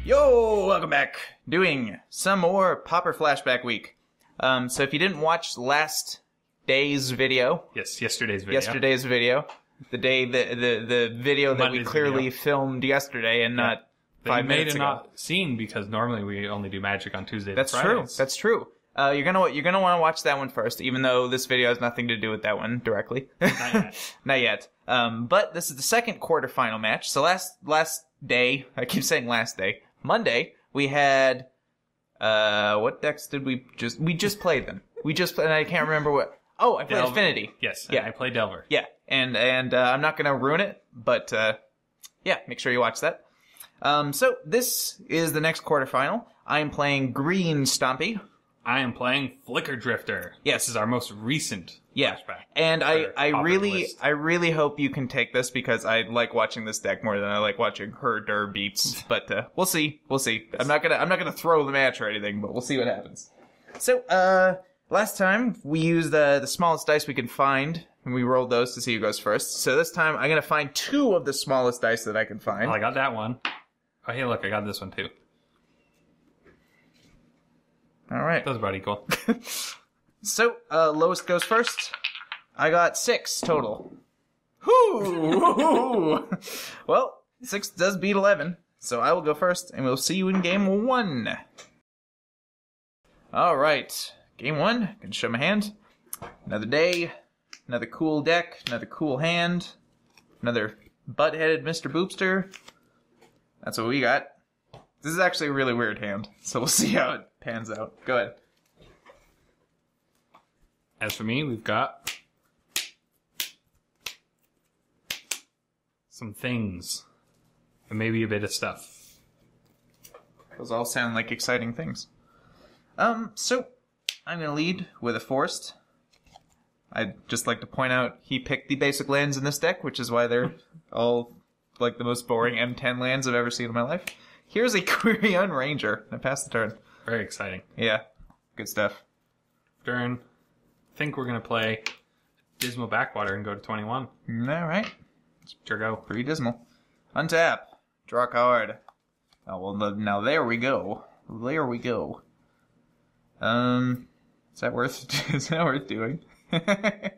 Yo, welcome back. Doing some more Pauper Flashback week. So if you didn't watch last day's video, yesterday's video, the video that Monday's we clearly video. filmed yesterday and not 5 minutes ago. Not seen because normally we only do magic on Tuesday. That's true. That's true. You're gonna want to watch that one first, even though this video has nothing to do with that one directly. Not yet. But this is the second quarterfinal match. So last day, I keep saying last day, Monday, we had what decks did we just played them. And I can't remember what. Oh, I played Affinity. Yes. Yeah, I played Delver. Yeah, and I'm not gonna ruin it, but yeah, make sure you watch that. So this is the next quarterfinal. I am playing Green Stompy. I am playing Flickerdrifter. Yes. This is our most recent flashback. And I really hope you can take this because I like watching this deck more than I like watching her beats. But we'll see. I'm not gonna throw the match or anything, but we'll see what happens. So last time we used the smallest dice we could find, and we rolled those to see who goes first. So this time I'm gonna find 2 of the smallest dice that I can find. Well, I got that one. Oh, hey, look, I got this one too. All right. Those are about equal. So, lowest goes first. I got 6 total. Whoo! Well, 6 does beat 11, so I will go first, and we'll see you in game 1. All right, game 1. Can show my hand. Another day, another cool deck, another cool hand, another butt-headed Mr. Boopster. That's what we got. This is actually a really weird hand, so we'll see how it pans out. Go ahead. As for me, we've got some things and maybe a bit of stuff. Those all sound like exciting things. So I'm going to lead with a forest. I'd just like to point out he picked the basic lands in this deck, which is why they're all like the most boring M10 lands I've ever seen in my life. Here's a Query on Ranger. I passed the turn. Very exciting. Yeah. Good stuff. Turn. I think we're going to play Dismal Backwater and go to 21. All right. Sure go. Pretty dismal. Untap. Draw a card. Oh, well, now there we go. There we go. Is that worth doing? I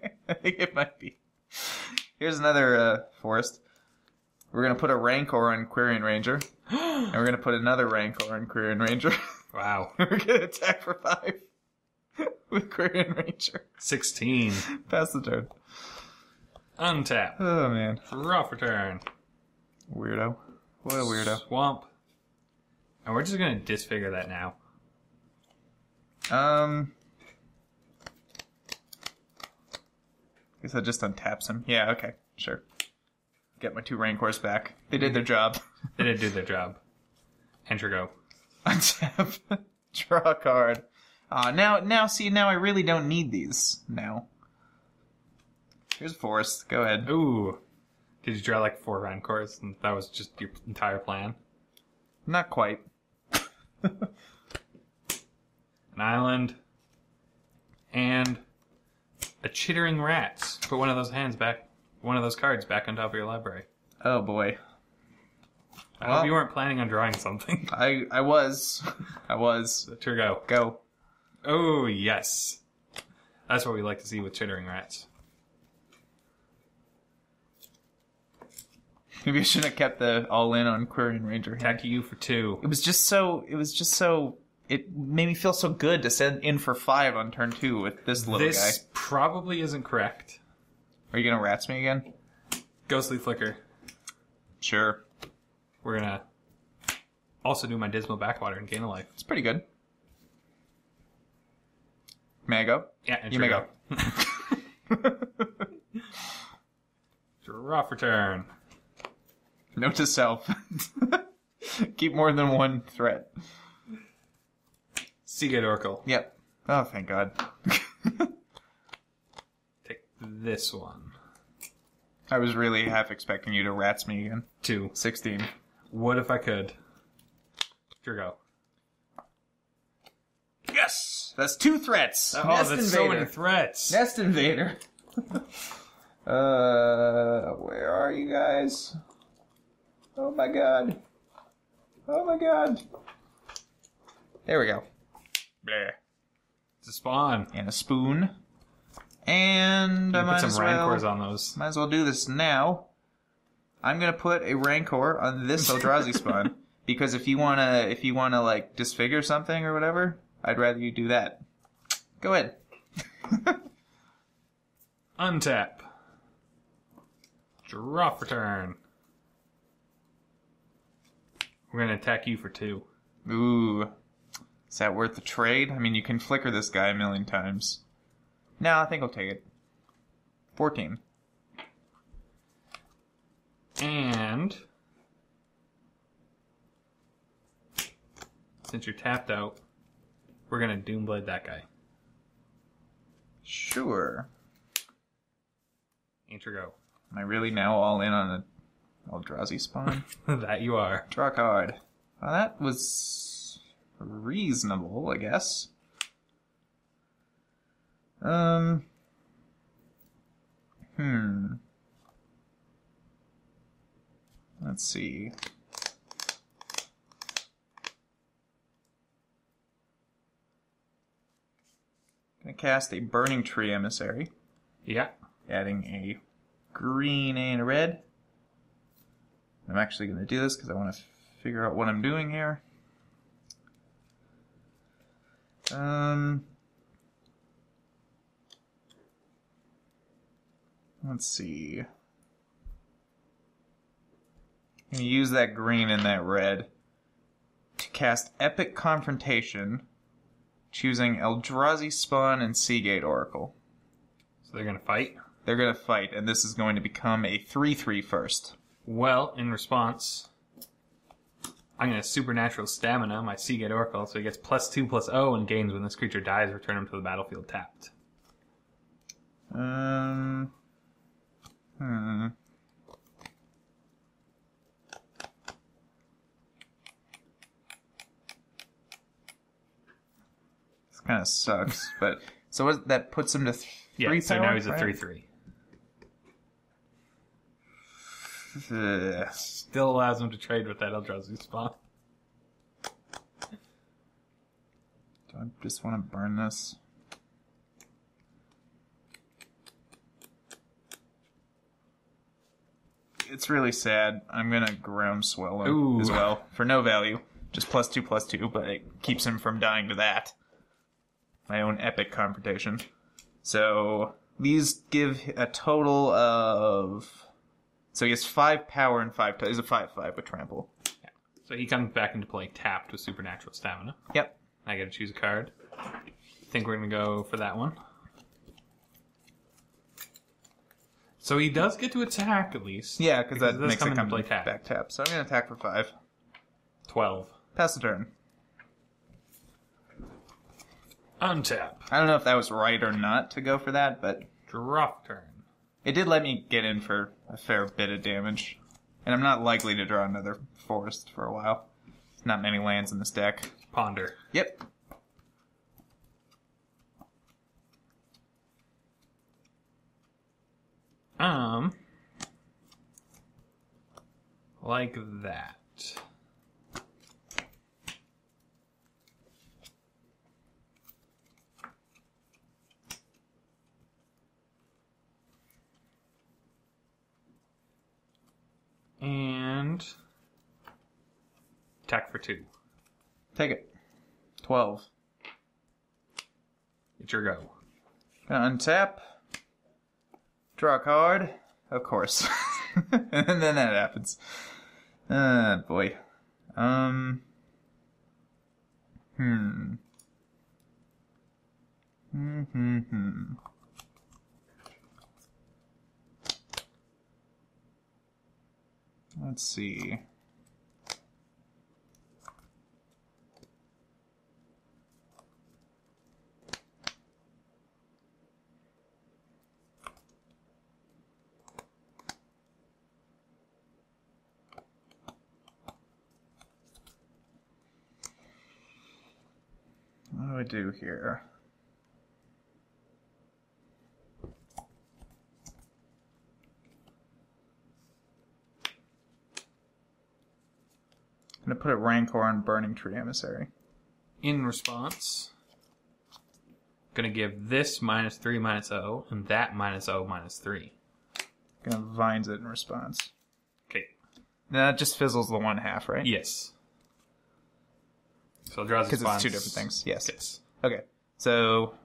think it might be. Here's another forest. We're going to put a Rancor on Query Ranger. And we're going to put another Rancor on Query Ranger. Wow. We're going to attack for 5 with Query Ranger. 16. Pass the turn. Untap. Oh, man. Draw for turn. Weirdo. What a weirdo. Swamp. And we're just going to disfigure that now. Guess that just untaps him. Yeah, okay. Sure. Get my 2 Rancors back. They did their job. They did do their job. Enter go. Untap. Draw a card. Now I really don't need these now. Here's a forest. Go ahead. Ooh. Did you draw like 4 Rancors and that was just your entire plan? Not quite. An island. And a Chittering Rats. Put one of those cards back on top of your library. Oh boy. I hope you weren't planning on drawing something. I was. Sure go. Go. Oh, yes. That's what we like to see with Chittering Rats. Maybe I should have kept the all-in on Query Ranger. Attack you for 2. It made me feel so good to send in for 5 on turn 2 with this little guy. This probably isn't correct. Are you going to rats me again? Ghostly Flicker. Sure. We're going to also do my Dismal Backwater and gain a life. It's pretty good. May I go? Yeah, you may go. Draw for turn. Note to self. Keep more than 1 threat. Seagate Oracle. Yep. Oh, thank God. Take this one. I was really half expecting you to rats me again. 2. 16. What if I could? Sure go. Yes! That's 2 threats. Oh, Nest that's Invader. so many threats. Nest Invader. Where are you guys? Oh my God. Oh my god. There we go. Bleh. It's a spawn. And a spoon. And I You might put as some rancors well, on those. might as well do this now. I'm gonna put a rancor on this Eldrazi spawn because if you wanna like disfigure something or whatever, I'd rather you do that. Go ahead. Untap. Draw for turn. We're gonna attack you for 2. Ooh. Is that worth the trade? I mean, you can flicker this guy a million times. No, I think I'll take it. 14. And since you're tapped out, we're gonna Doomblade that guy. Sure. Ain't your go. Am I really now all in on an Eldrazi spawn? That you are. Draw a card. Well, that was reasonable, I guess. Let's see. Gonna cast a Burning Tree Emissary. Yeah. Adding a green and a red. I'm actually gonna do this because I want to figure out what I'm doing here. Let's see. I'm going to use that green and that red to cast Epic Confrontation, choosing Eldrazi Spawn and Seagate Oracle. So they're gonna fight? They're going to fight, and this is going to become a 3/3 first. Well, in response, I'm gonna Supernatural Stamina my Seagate Oracle, so he gets +2/+0 and gains when this creature dies, return him to the battlefield tapped. This kind of sucks, but so what, that puts him to 3 Yeah, so power, now he's a right? 3/3. Ugh. Still allows him to trade with that Eldrazi spawn. Do I just want to burn this? It's really sad. I'm gonna Groundswell him as well for no value, just +2/+2, but it keeps him from dying to that. My own Epic Confrontation. So these give a total of. So he has 5 power and 5. He's a 5/5 with trample. Yeah. So he comes back into play tapped with Supernatural Stamina. Yep. I gotta choose a card. I think we're gonna go for that one. So he does get to attack at least. Yeah, because that it does makes come it into come play tapped. back tap. So I'm gonna attack for 5. 12. Pass the turn. Untap. I don't know if that was right or not to go for that, but Drop turn. it did let me get in for a fair bit of damage. And I'm not likely to draw another forest for a while. Not many lands in this deck. Ponder. Yep. Like that. And attack for 2. Take it. 12. It's your go. Gonna untap. Draw a card. Of course. And then that happens. Boy. Let's see. What do I do here? I'm gonna put a Rancor on Burning Tree Emissary. In response, gonna give this -3 -0 and that -0 -3. Gonna Vines it in response. Okay. Now it just fizzles the 1/2, right? Yes. So Eldrazi Because spawns. it's 2 different things. Yes. Yes. Okay. So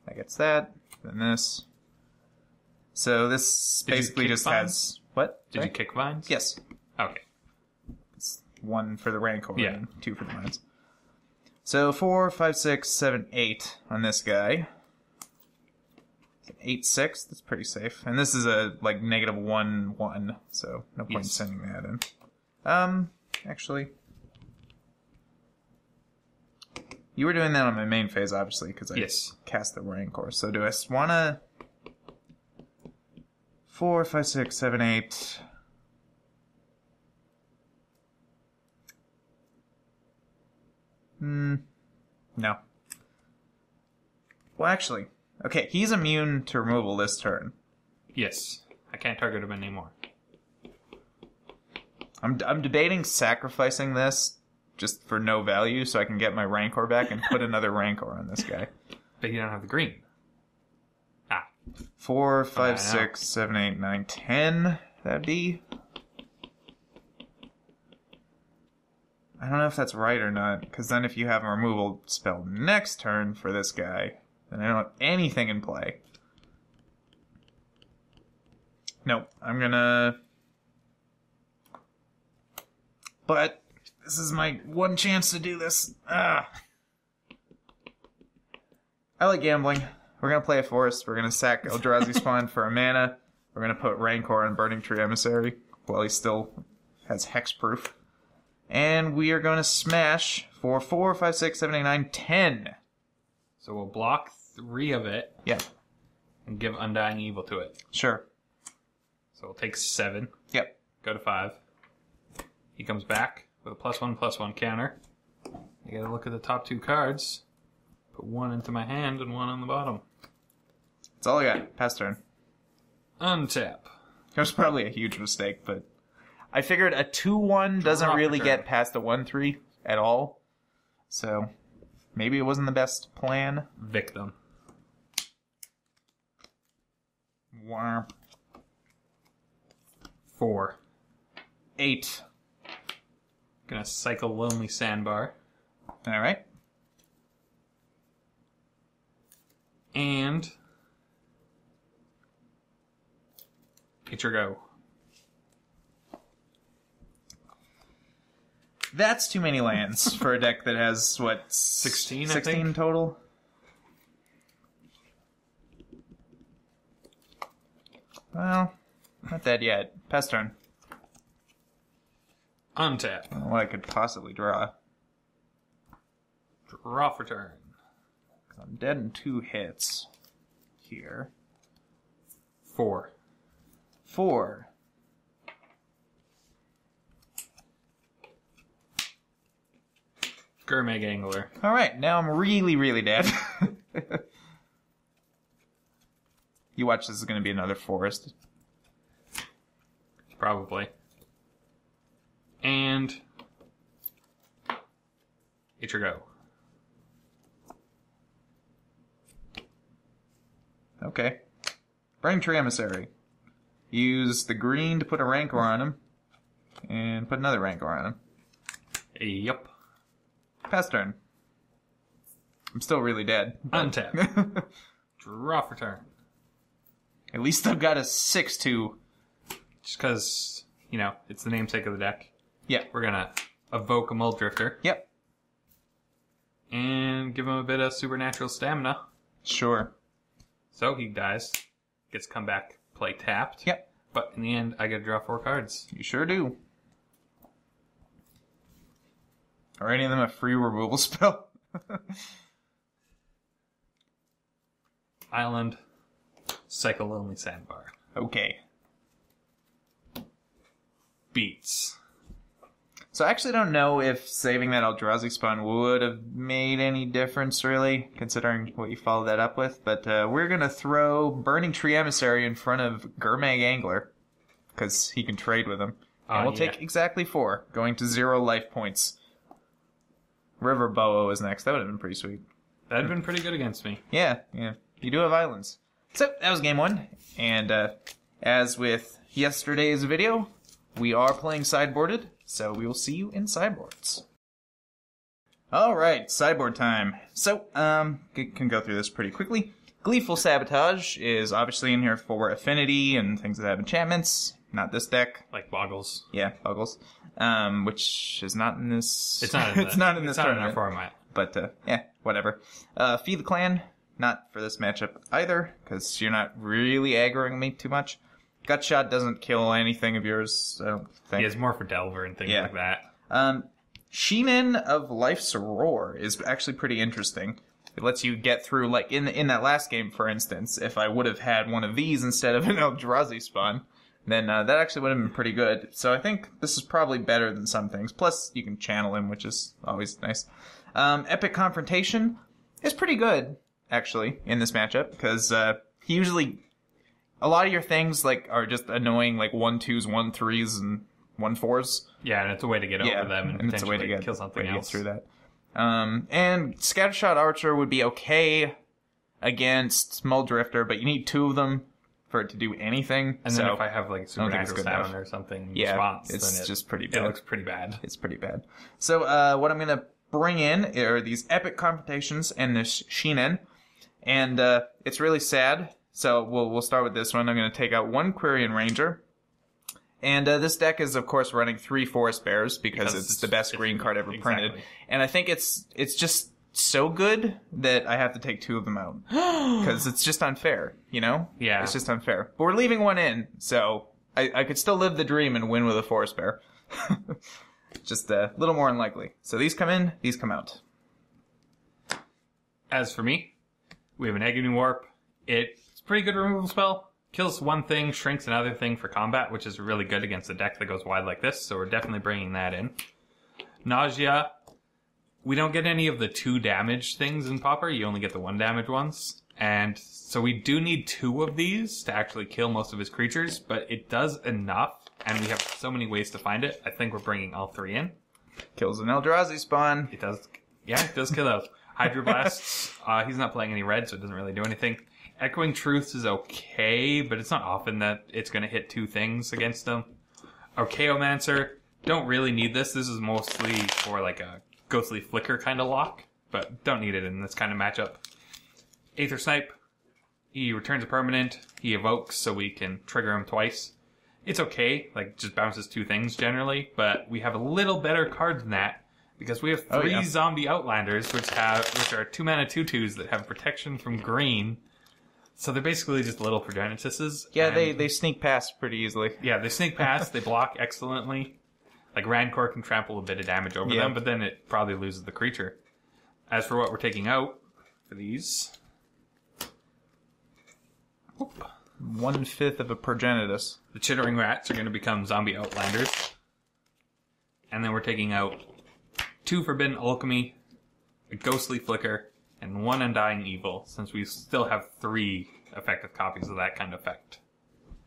that gets that. Then this. So this Did you basically kick just Vines? has what? Did you kick Vines? Yes. Okay. It's 1 for the Rancor Yeah. and 2 for the Vines. So 4, 5, 6, 7, 8 on this guy. 8/6. That's pretty safe. And this is a like -1/1, so no point in sending that in. Actually, you were doing that on my main phase, obviously, because I cast the Rancor. So do I want to 4, 5, 6, 7, 8? No. Well, actually, okay, he's immune to removal this turn. Yes. I can't target him anymore. I'm debating sacrificing this just for no value so I can get my Rancor back and put another Rancor on this guy. But you don't have the green. 4, 5, 6, 7, 8, 9, 10. That'd be. I don't know if that's right or not, because then if you have a removal spell next turn for this guy, then I don't have anything in play. Nope, I'm gonna. But this is my one chance to do this. I like gambling. We're going to play a forest. We're going to sack Eldrazi Spawn for a mana. We're going to put Rancor on Burning Tree Emissary while he still has hexproof. And we are going to smash for 4, 5, 6, 7, 8, 9, 10. So we'll block 3 of it. Yeah. And give Undying Evil to it. Sure. So we'll take 7. Yep. Go to 5. He comes back with a +1/+1 counter. You gotta look at the top 2 cards. Put 1 into my hand and 1 on the bottom. That's all I got. Pass turn. Untap. That was probably a huge mistake, but I figured a 2/1 doesn't really get past a 1/3 at all. So maybe it wasn't the best plan. Victim. Wow. 4. 8. Gonna cycle Lonely Sandbar. Alright. And get your go. That's too many lands for a deck that has, what, 16, 16 total? Well, not dead yet. Pass turn. Untap. I don't know what I could possibly draw. Draw for turn. I'm dead in 2 hits here. 4. 4. Gurmag Angler. Alright, now I'm really, really dead. You watch, this is going to be another forest. Probably. And get your go. Okay. Burning Tree Emissary. Use the green to put a Rancor on him. And put another Rancor on him. Yep. Pass turn. I'm still really dead. Untap. Draw for turn. At least I've got a 6/2. Just because, you know, it's the namesake of the deck. Yeah. We're gonna evoke a Mulldrifter. Yep. And give him a bit of supernatural stamina. Sure. So he dies. Gets come back, play tapped. Yep. But in the end, I gotta draw 4 cards. You sure do. Are any of them a free removal spell? Island. Cycle Lonely Sandbar. Okay. Beats. So I actually don't know if saving that Eldrazi Spawn would have made any difference, really, considering what you followed that up with. But we're going to throw Burning Tree Emissary in front of Gurmag Angler, because he can trade with him. And we'll take exactly 4, going to 0 life points. River Boa was next. That would have been pretty sweet. That'd been pretty good against me. Yeah. You do have islands. So, that was game 1. And as with yesterday's video, we are playing sideboarded. So, we will see you in sideboards. Alright, sideboard time. So, can go through this pretty quickly. Gleeful Sabotage is obviously in here for affinity and things that have enchantments. Not this deck. Like Boggles. Yeah, Boggles. Which is not in this... It's not in it's not in this It's not in tournament. our format. But, whatever. Feed the Clan, not for this matchup either, because you're not really aggroing me too much. Gutshot doesn't kill anything of yours, I don't think. Yeah, it's more for Delver and things like that. Sheenan of Life's Roar is actually pretty interesting. It lets you get through, like, in that last game, for instance, if I would have had one of these instead of an Eldrazi spawn, then that actually would have been pretty good. So I think this is probably better than some things. Plus, you can channel him, which is always nice. Epic Confrontation is pretty good, actually, in this matchup, because he usually... A lot of your things, like, are just annoying, like 1-2s, 1-3s, and 1-4s. Yeah, and it's a way to get over them and it's a way to kill something else. Get through that. And Scattershot Archer would be okay against Muldrifter, but you need 2 of them for it to do anything. And then if I have, like, Supernatural Salmon enough. or something in Yeah, response, it's then just pretty bad. It looks pretty bad. It's pretty bad. So, what I'm going to bring in are these Epic Confrontations and this Sheenan. And it's really sad. So we'll start with this one. I'm going to take out 1 Quirion Ranger. And this deck is, of course, running 3 Forest Bears because it's the best green card ever printed. And I think it's just so good that I have to take 2 of them out. Because it's just unfair, you know? Yeah. It's just unfair. But we're leaving 1 in, so I could still live the dream and win with a Forest Bear. Just a little more unlikely. So these come in, these come out. As for me, we have an Agony Warp. It's a pretty good removal spell. Kills 1 thing, shrinks another thing for combat, which is really good against a deck that goes wide like this, so we're definitely bringing that in. Nausea. We don't get any of the 2 damage things in Pauper, you only get the 1 damage ones. And so we do need 2 of these to actually kill most of his creatures, but it does enough, and we have so many ways to find it. I think we're bringing all 3 in. Kills an Eldrazi spawn. It does, yeah, it does kill those. Hydroblasts, he's not playing any red, so it doesn't really do anything. Echoing Truths is okay, but it's not often that it's going to hit 2 things against them. Archaeomancer, don't really need this. This is mostly for like a Ghostly Flicker kind of lock, but don't need it in this kind of matchup. Aether Snipe, he returns a permanent, he evokes so we can trigger him twice. It's okay, like just bounces 2 things generally, but we have a little better card than that because we have 3 Zombie Outlanders which are 2 mana 2/2s that have protection from green. So they're basically just little Progenituses. Yeah, they sneak past pretty easily. Yeah, they sneak past, they block excellently. Like Rancor can trample a bit of damage over them, but then it probably loses the creature. As for what we're taking out for these... 1/5 of a Progenitus. The Chittering Rats are going to become Zombie Outlanders. And then we're taking out 2 Forbidden Alchemy, a Ghostly Flicker, and 1 Undying Evil, since we still have 3 effective copies of that kind of effect.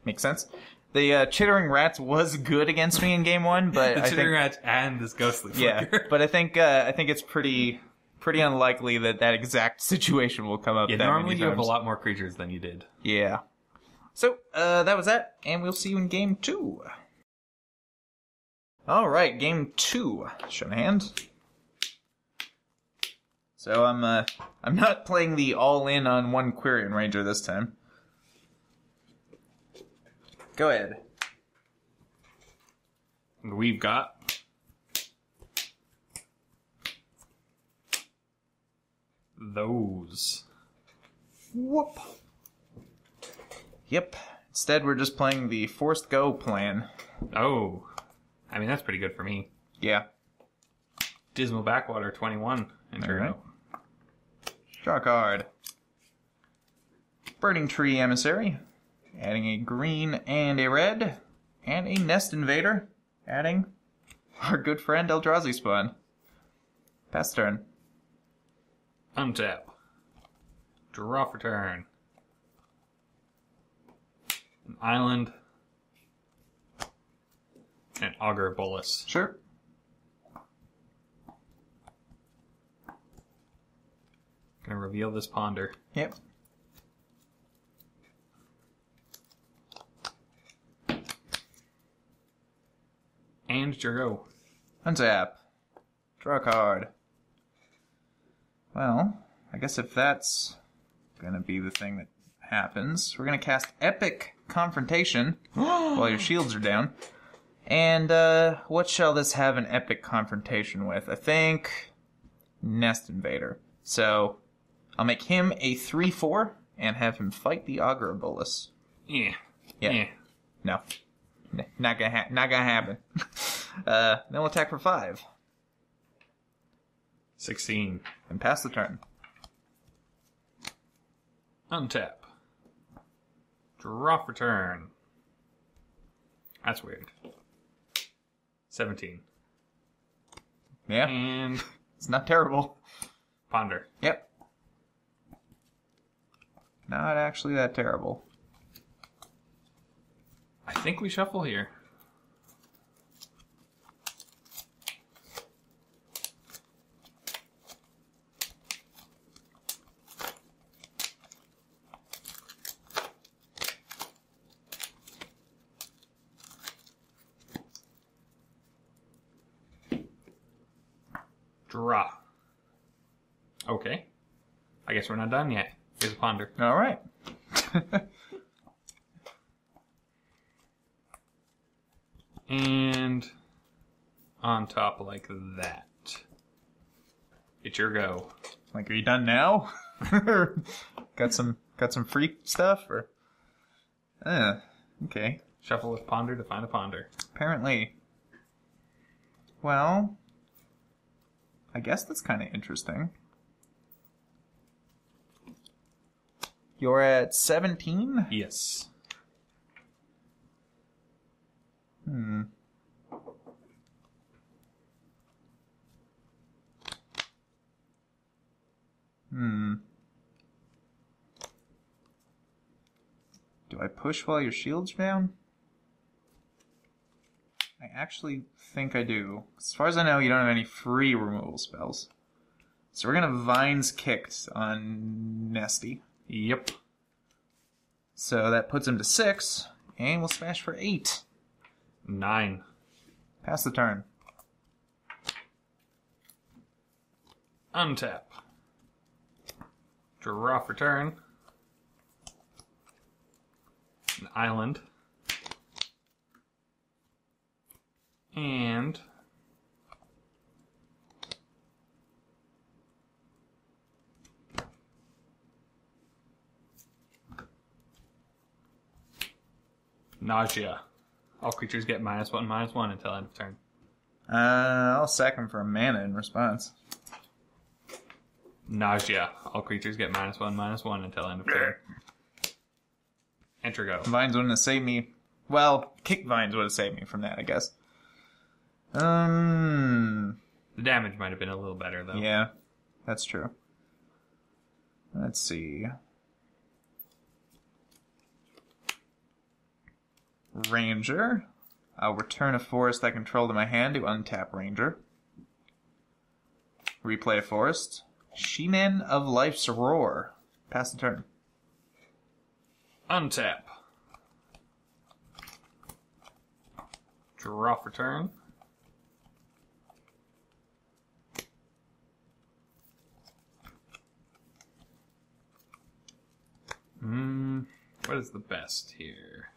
Makes sense. The Chittering Rats was good against me in game 1, but the Chittering Rats and this Ghostly Flicker. Yeah, but I think it's pretty unlikely that exact situation will come up. Yeah, normally you have a lot more creatures than you did. Yeah. So, that was that, and we'll see you in game 2. Alright, game 2. Show of hand. So I'm not playing the all-in on 1 Quirion Ranger this time. Go ahead. We've got those. Whoop. Yep. Instead, we're just playing the Forced Go plan. Oh. I mean, that's pretty good for me. Yeah. Dismal Backwater 21. Alright. Draw a card. Burning Tree Emissary. Adding a green and a red. And a Nest Invader. Adding our good friend Eldrazi Spawn. Pass turn. Untap. Draw for turn. An island. And Augur Bolus. Sure. Gonna reveal this ponder. Yep. And your go. Untap. Draw a card. Well, I guess if that's gonna be the thing that happens, we're gonna cast Epic Confrontation while your shields are down. And, what shall this have an Epic Confrontation with? I think Nest Invader. So, I'll make him a 3/4 and have him fight the Augurbolus. Yeah. No. Not gonna happen. Then we'll attack for 5. 16. And pass the turn. Untap. Draw for turn. That's weird. 17. Yeah. And It's not terrible. ponder. Yep. Not actually that terrible. I think we shuffle here. Draw. Okay. I guess we're not done yet. Here's a ponder. All right. And on top like that. It's your go. Like, are you done now? got some free stuff or? Okay. Shuffle with ponder to find a ponder. Apparently. Well, I guess that's kind of interesting. You're at 17? Yes. Do I push while your shield's down? I actually think I do. As far as I know, you don't have any free removal spells. So we're gonna Vines Kicked on Nesty. Yep. So that puts him to 6, and we'll smash for 8. 9. Pass the turn. Untap. Draw for turn. An island. And nausea. All creatures get -1/-1 until end of turn. I'll sack him for a mana in response. Nausea. All creatures get -1/-1 until end of turn. Enter go. Vines wouldn't have saved me. Well, Kick Vines would have saved me from that, I guess. The damage might have been a little better, though. Yeah, that's true. Let's see. Ranger. I'll return a forest I control to my hand to untap Ranger. Replay a forest. She-Man of Life's Roar. Pass the turn. Untap. Draw for turn. What is the best here?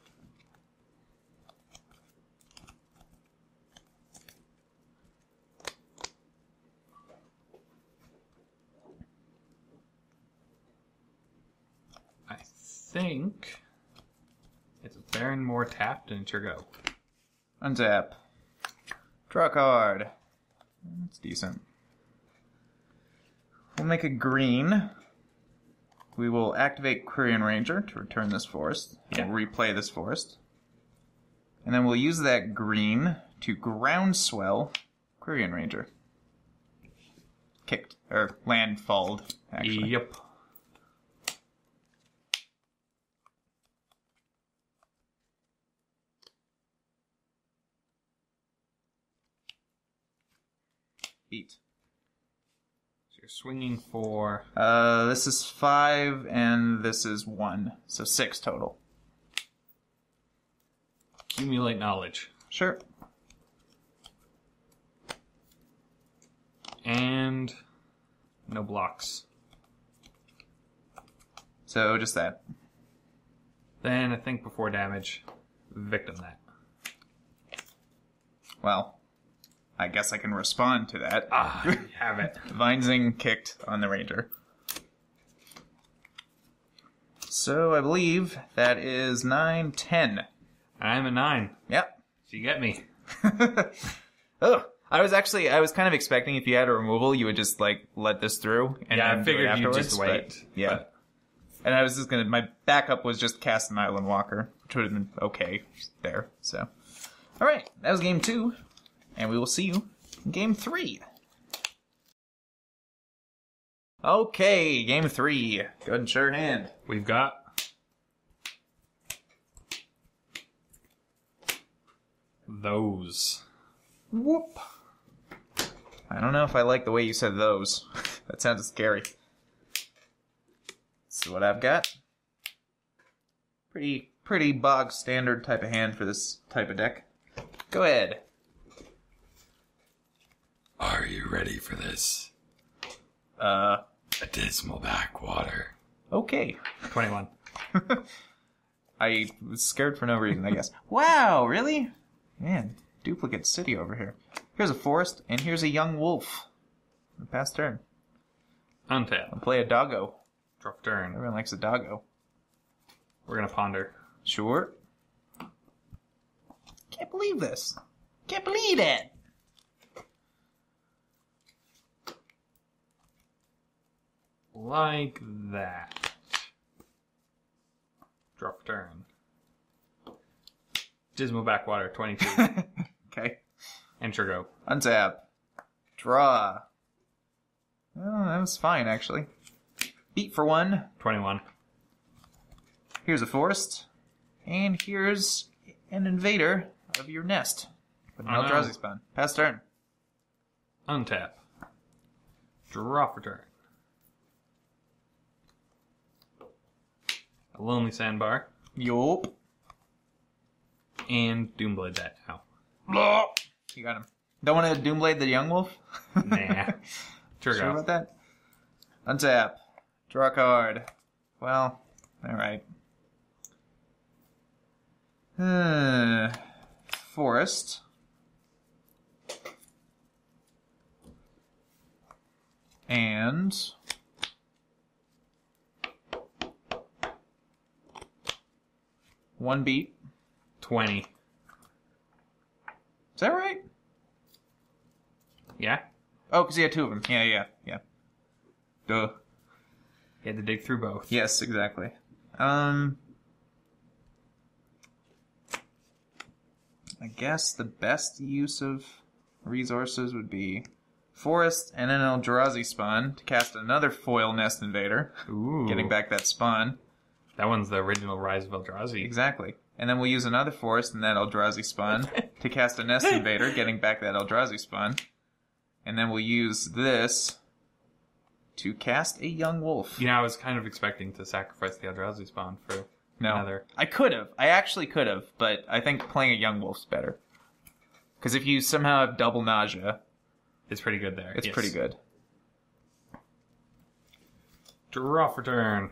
I think it's Baron more tapped and it's your go. Untap. Draw a card. That's decent. We'll make a green. We will activate Quirion Ranger to return this forest. Yeah. We'll replay this forest. And then we'll use that green to groundswell Quirion Ranger. Kicked. Or landfalled, actually. Yep. Beat. So You're swinging for... This is 5, and this is 1. So 6 total. Accumulate knowledge. Sure. And no blocks. So just that. Then I think before damage, victim that. Well, I guess I can respond to that. Ah, you have it. Vine Zing kicked on the Ranger. So I believe that is 9, 10. I'm a 9. Yep. So you get me. Oh, I was kind of expecting if you had a removal, you would just, like, let this through. And Yeah, then I do it figured you'd afterwards, just wait. but, yeah. And I was just gonna, my backup was just cast an Island Walker, which would have been okay there, so. Alright, that was game 2, and we will see you in game 3. Okay, game 3. Go ahead and show your hand. We've got... those. Whoop. I don't know if I like the way you said those. That sounded scary. This is what I've got. Pretty bog standard type of hand for this type of deck. Go ahead. Are you ready for this? Uh, A dismal backwater. okay. 21. I was scared for no reason, I guess. Wow, really? Man, duplicate city over here. Here's a forest, and here's a young wolf. Pass turn. Untap. I'll play a doggo. Drop turn. Everyone likes a doggo. We're gonna ponder. Sure. Can't believe this. Can't believe it. Like that. Drop turn. Dismal backwater, 22. Okay. Enter go. Untap. Draw. Oh, that was fine, actually. Beat for 1. 21. Here's a forest. And here's an invader of your nest. With no no. Eldrazi spawn. Pass turn. Untap. Drop return. A lonely sandbar. Yup. And Doomblade that now. You got him. Don't want to Doomblade the young wolf? Nah. Sure Turgo. about that? Untap. Draw a card. Well, alright. Forest. And... one beat. 20. Is that right? Yeah? Oh, because he had 2 of them. Yeah. Duh. You had to dig through both. Yes, exactly. I guess the best use of resources would be forest and an Eldrazi spawn to cast another foil nest invader, Ooh. getting back that spawn. That one's the original Rise of Eldrazi. Exactly. And then we'll use another forest and that Eldrazi spawn to cast a nest invader, getting back that Eldrazi spawn. And then we'll use this to cast a young wolf. You know, I was kind of expecting to sacrifice the Eldrazi spawn for another. I could have. I actually could have, but I think playing a young wolf's better. Because if you somehow have double nausea, It's pretty good there. it's Yes. pretty good. Draw for turn.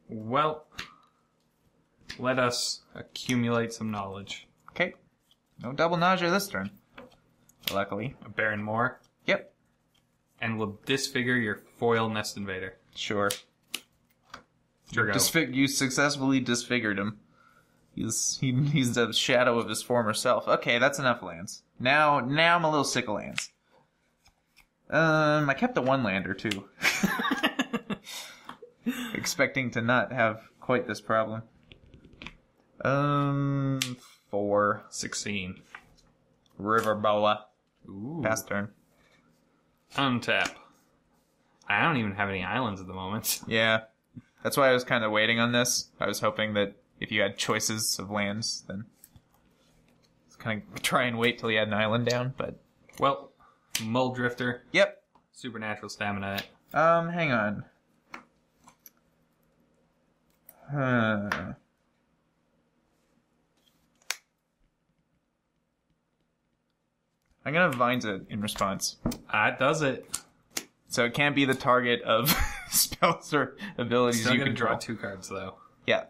Well, let us accumulate some knowledge. Okay. No double nausea this turn. Luckily. A Baron Moore, Yep. and we'll disfigure your foil nest invader. Sure. Turgo. You successfully disfigured him. He's the shadow of his former self. Okay, that's enough lands. Now I'm a little sick of lands. I kept a 1-lander too. Expecting to not have quite this problem. 4. 16. River Boa. Ooh. Pass turn. Untap. I don't even have any islands at the moment. Yeah. That's why I was kind of waiting on this. I was hoping that if you had choices of lands, then... kind of try and wait till he had an island down, but... Well, Mulldrifter. Yep. Supernatural stamina. Hang on. I'm gonna Vines it in response. That does it. So it can't be the target of spells or abilities Still you gonna can draw 2 cards, though. Yeah.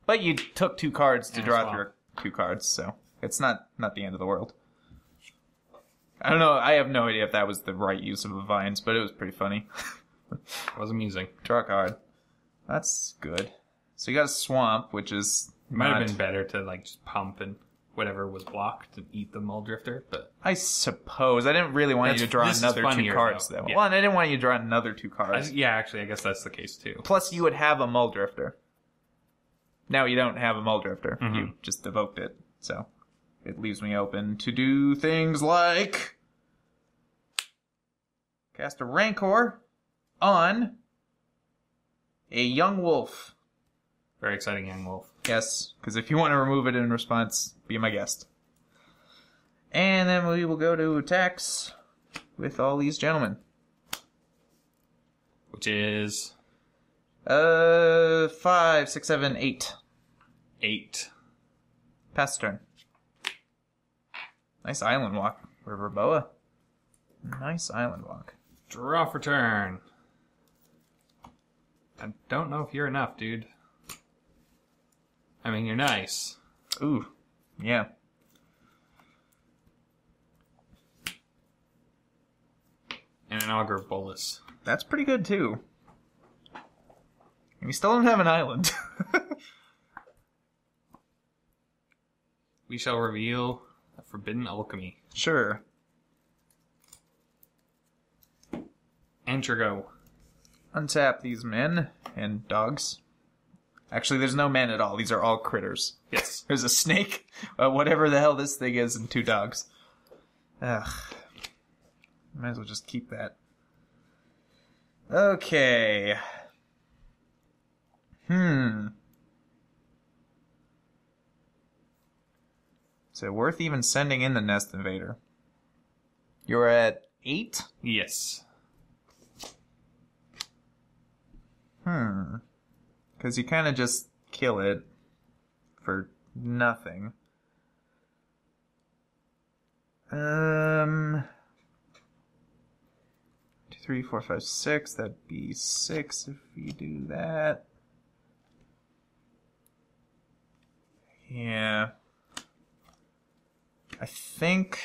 But you took 2 cards to And draw swap. through 2 cards, so it's not the end of the world. I don't know, I have no idea if that was the right use of a Vines, but it was pretty funny. It was amusing. Draw a card. That's good. So you got a Swamp, which is It might have been better to, like, just pump and whatever was blocked and eat the Mulldrifter, but... I suppose. I didn't really want you to draw This is another 2 funnier, cards, though. though. Yeah. Well, and I didn't want you to draw another 2 cards. Yeah, actually, I guess that's the case, too. Plus, you would have a Mulldrifter. Now you don't have a Mulldrifter. Mm-hmm. You just evoked it. So, it leaves me open to do things like... cast a Rancor on a Young Wolf. Very exciting young wolf. Yes, because if you want to remove it in response, be my guest. And then we will go to attacks with all these gentlemen. Which is... 5, 6, 7, 8. 8. Pass turn. Nice island walk, River Boa. Nice island walk. Draw for turn. I don't know if you're enough, dude. I mean, you're nice. Ooh, yeah. And an Augur Bolus. That's pretty good, too. And we still don't have an island. We shall reveal a forbidden alchemy. Sure. Enter go. Untap these men and dogs. Actually, there's no men at all. These are all critters. Yes. There's a snake, whatever the hell this thing is, and 2 dogs. Ugh. Might as well just keep that. Okay. Is it worth even sending in the Nest Invader? You're at 8? Yes. Because you kind of just kill it for nothing. 2, 3, 4, 5, 6. That'd be 6 if you do that. Yeah. I think...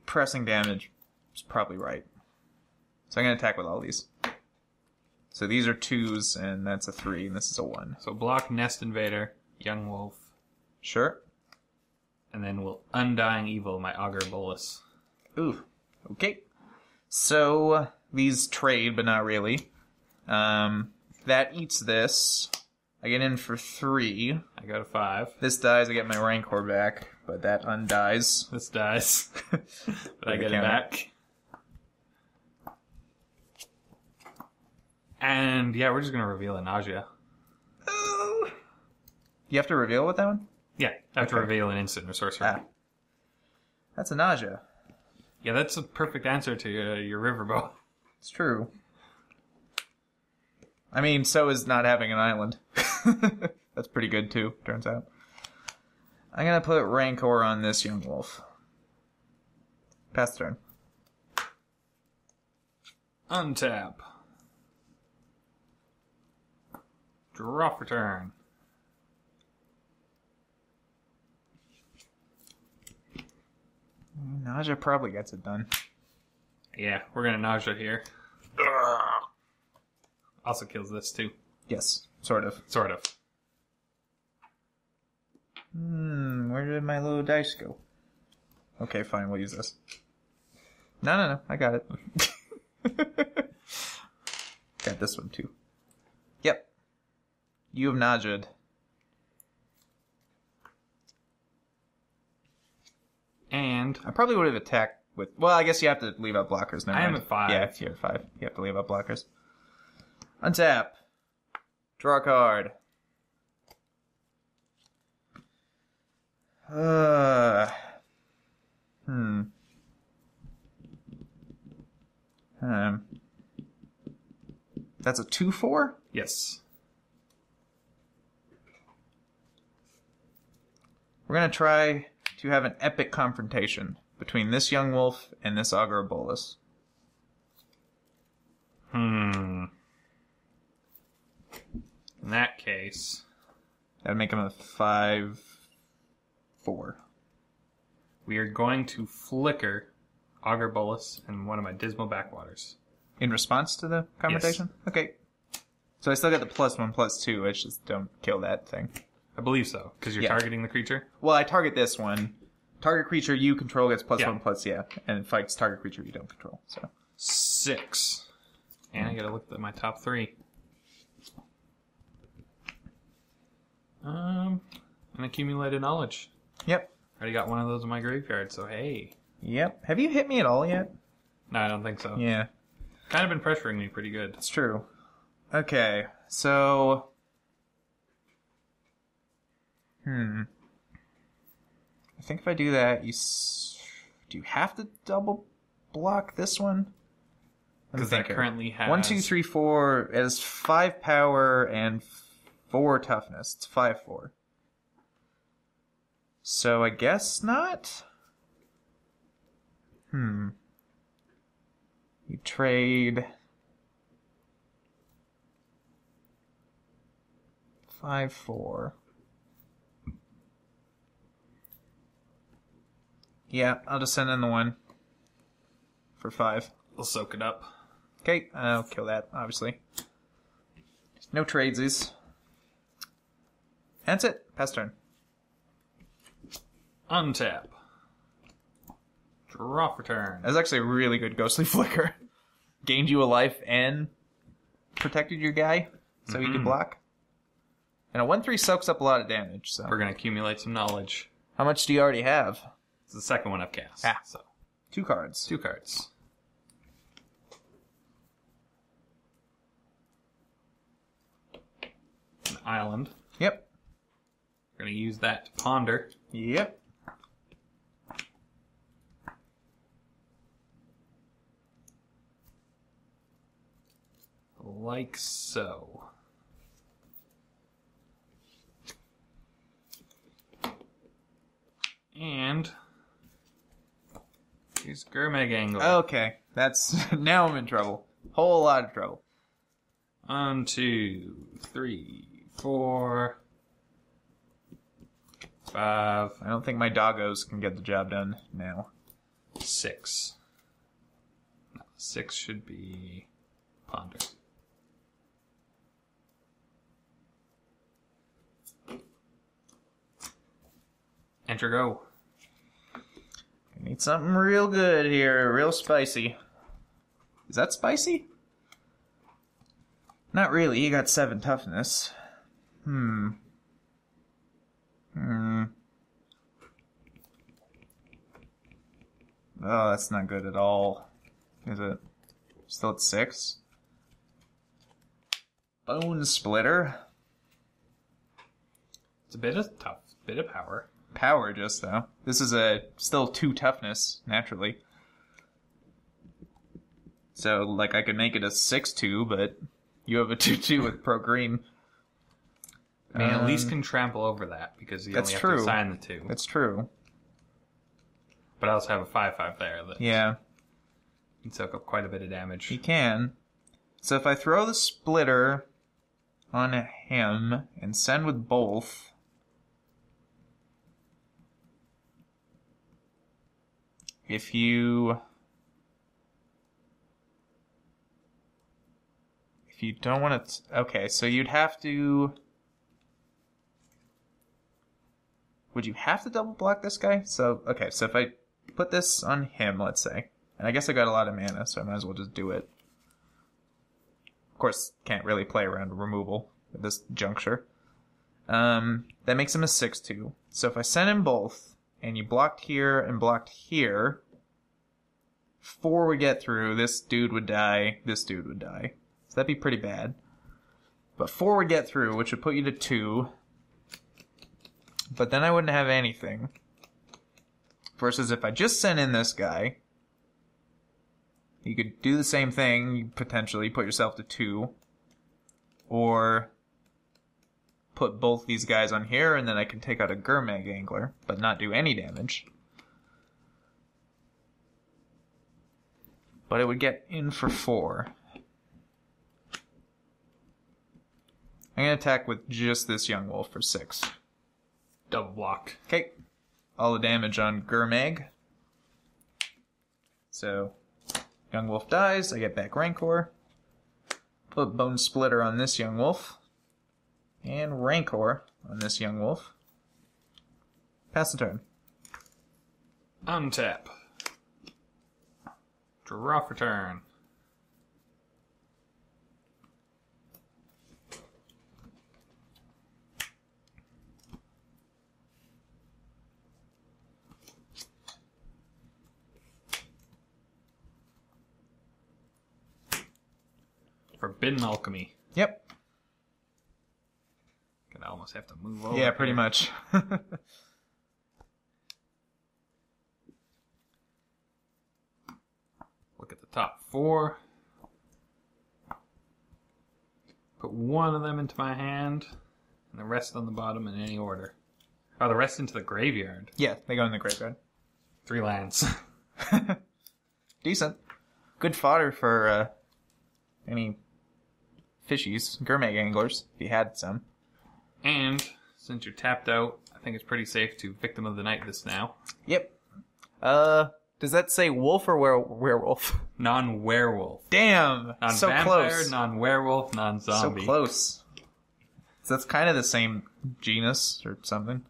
pressing damage is probably right. So I'm going to attack with all these. So these are 2s, and that's a 3, and this is a 1. So block Nest Invader, Young Wolf, Sure. and then we'll Undying Evil my Augur Bolus. Ooh. Okay. So these trade, but not really. That eats this. I get in for 3. I go to 5. This dies, I get my Rancor back, but that undies. This dies. But I get it counter. back. And yeah, we're just going to reveal a Nausea. Oh. You have to reveal with that one? Yeah, I have to Okay. reveal an instant or sorcerer. That's a nausea. Yeah, that's a perfect answer to your Riverbow. It's true. I mean, so is not having an island. That's pretty good too, turns out. I'm gonna put Rancor on this Young Wolf. Pass turn. Untap. Draw for turn. Nausea probably gets it done. Yeah, we're going to Nausea here. Also kills this too. Yes, sort of. Sort of. Where did my little dice go? Okay, fine, we'll use this. No, I got it. Got this one too. Yep. You have Najad. And I probably would have attacked with... Well, I guess you have to leave out blockers now. I am at 5. Yeah, if you're at 5. You have to leave out blockers. Untap. Draw a card. That's a 2/4? Yes. We're gonna try to have an epic confrontation between this young wolf and this augur bolus. In that case, That'd make him a 5/4. we are going to flicker Augur Bolus in one of my dismal backwaters. In response to the confrontation? Yes. Okay. So I still got the +1/+2. I just don't kill that thing. I believe so, because you're targeting the creature? Well, I target this one. Target creature you control gets +1/+, and it fights target creature you don't control. So 6. And I gotta look at my top 3. An accumulated knowledge. Yep. Already got one of those in my graveyard, so hey. Yep. Have you hit me at all yet? No, I don't think so. Yeah. Kind of been pressuring me pretty good. It's true. Okay, so... I think if I do that, do you have to double block this one? Because that currently has... 1, 2, 3, 4. It has 5 power and 4 toughness. It's 5/4. So I guess not? You trade... 5/4. Yeah, I'll just send in the 1 for 5. We'll soak it up. Okay, I'll kill that, obviously. No tradesies. That's it. Pass turn. Untap. Draw for turn. That was actually a really good Ghostly Flicker. Gained you a life and protected your guy so he could block. And a 1/3 soaks up a lot of damage, so... We're going to accumulate some knowledge. How much do you already have? It's the second one I've cast. So 2 cards. 2 cards. An island. Yep. We're going to use that to ponder. Yep. Like so. And here's Gurmag Angle. Okay, that's... now I'm in trouble. Whole lot of trouble. 1, 2, 3, 4, 5. I don't think my doggos can get the job done now. 6. No, 6 should be ponder. Enter go. I need something real good here, real spicy. Is that spicy? Not really, you got 7 toughness. Oh, that's not good at all. Is it? Still at 6? Bone Splitter. It's a bit of power. Power just, though. This is still 2 toughness, naturally. So, like, I could make it a 6/2, but you have a 2/2 with pro green. I mean, at least can trample over that, because you only have to assign the 2. That's true. But I also have a 5/5 there that can soak up quite a bit of damage. You can. So if I throw the splitter on him and send with both... If you don't want to... Okay, so you'd have to... Would you have to double block this guy? So, okay, so if I put this on him, let's say, and I guess I got a lot of mana, so I might as well just do it. Of course, can't really play around removal at this juncture. That makes him a 6/2. So if I send him both, and you blocked here and blocked here, 4 would get through, this dude would die, this dude would die. So that'd be pretty bad. But 4 would get through, which would put you to 2. but then I wouldn't have anything. Versus if I just sent in this guy, you could do the same thing, you potentially put yourself to 2. Or put both these guys on here, and then I can take out a Gurmag Angler, but not do any damage. But it would get in for 4. I'm going to attack with just this Young Wolf for 6. Double block. Okay. All the damage on Gurmag. So, Young Wolf dies, I get back Rancor. Put Bone Splitter on this Young Wolf. And Rancor on this Young Wolf. Pass the turn. Untap. Draw for turn. Forbidden Alchemy. Yep. Gonna almost have to move over. Yeah, pretty much. Look at the top 4. Put one of them into my hand, and the rest on the bottom in any order. Oh, the rest into the graveyard. Yeah, they go in the graveyard. 3 lands. Decent. Good fodder for any fishies, Gurmag Anglers, if you had some. And, since you're tapped out, I think it's pretty safe to Victim of the Night this now. Yep. Does that say wolf or werewolf? Non-werewolf. Damn! So Non-vampire, close. non-werewolf, non-zombie. So close. So that's kind of the same genus or something.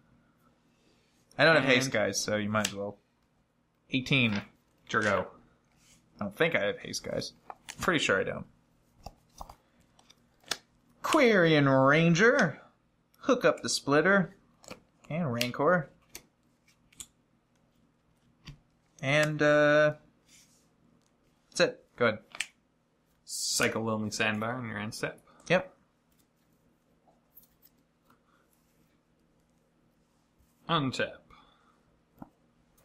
I don't have haste, guys, so you might as well. 18. Sure go. I don't think I have haste, guys. Pretty sure I don't. Quarian Ranger. Hook up the splitter. And Rancor. And, that's it. Go ahead. Cycle Lonely Sandbar in your end step. Yep. Untap.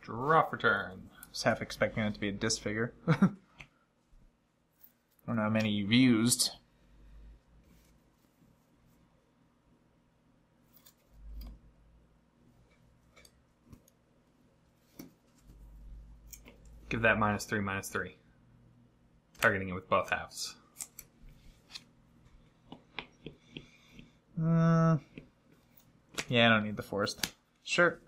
Draw for turn. Was half expecting it to be a disfigure. I don't know how many you've used. Give that -3/-3. Targeting it with both halves. Yeah, I don't need the forest. Sure.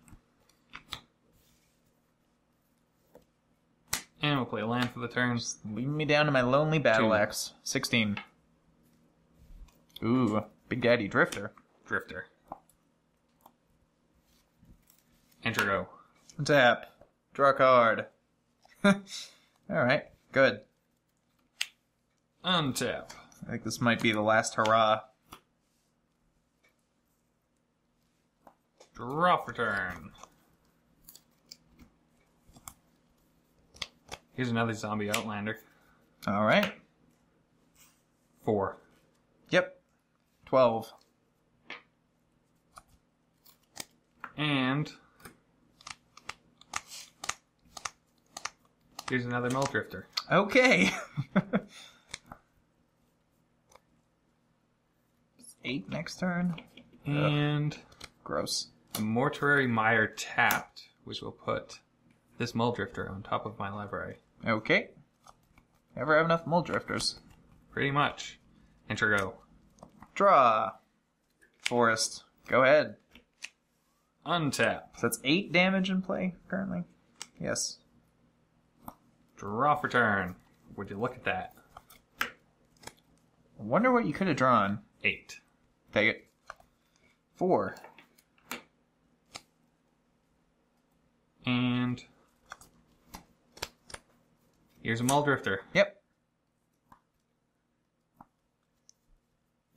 And we'll play a land for the turn. Leave me down to my lonely battle 2. axe. 16. Ooh, Big Daddy Drifter. Drifter. Enter go. Tap. Draw a card. Alright, good. Untap. I think this might be the last hurrah. Draw for turn. Here's another zombie outlander. Alright. 4. Yep. 12. And here's another Mill Drifter. Okay. 8 next turn. And Gross. a Mortuary Mire tapped, which will put this Mull Drifter on top of my library. Okay. Never have enough Mole Drifters. Pretty much. Enter go. Draw. Forest. Go ahead. Untap. So that's 8 damage in play currently? Yes. Draw for turn. Would you look at that? I wonder what you could have drawn. 8. Take it. 4. And here's a Mull Drifter. Yep.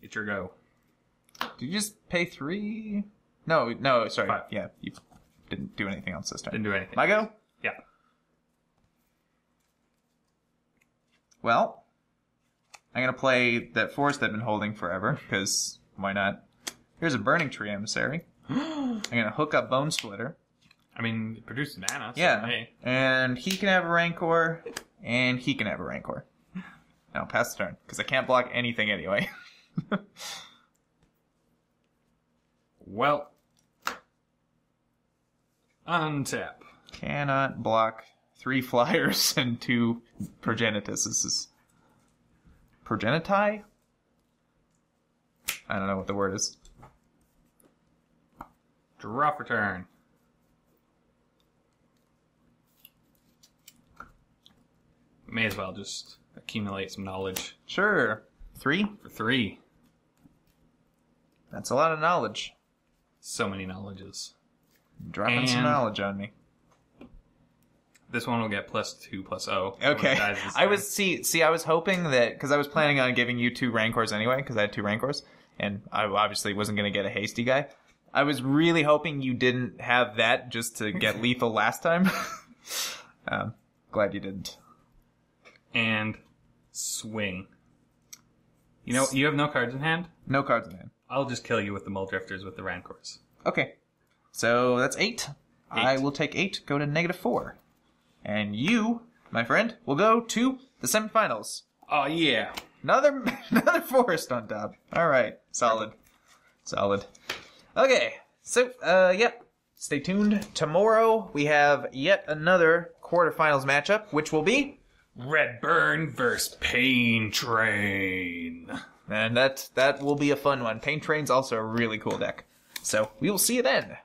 It's your go. Did you just pay 3? No, sorry. 5. Yeah, you didn't do anything else this turn. Didn't do anything. My go? Yeah. Well, I'm going to play that forest I've been holding forever, because why not? Here's a Burning Tree Emissary. I'm gonna hook up Bone Splitter. I mean, it produces mana. So Yeah, hey. and he can have a Rancor, and he can have a Rancor. Now, pass the turn, because I can't block anything anyway. Well, untap. Cannot block 3 flyers and 2 progenituses. Progeniti? I don't know what the word is. Draw for turn. May as well just accumulate some knowledge. Sure. 3? For 3. That's a lot of knowledge. So many knowledges. Dropping some And- knowledge on me. This one will get +2/+0. Okay. When it dies this I turn. was I was hoping that because I was planning on giving you 2 Rancors anyway, because I had 2 Rancors, and I obviously wasn't going to get a hasty guy. I was really hoping you didn't have that just to get lethal last time. Glad you didn't. And swing. You know, you have no cards in hand? No cards in hand. I'll just kill you with the Mulldrifters with the Rancors. Okay. So that's 8. I will take 8, go to -4. And you, my friend, will go to the semifinals. Oh, yeah. Another forest on top. Alright. Solid. Okay. So, yep. Stay tuned. Tomorrow we have yet another quarterfinals matchup, which will be... Redburn vs. Pain Train. And that will be a fun one. Pain Train's also a really cool deck. So, we will see you then.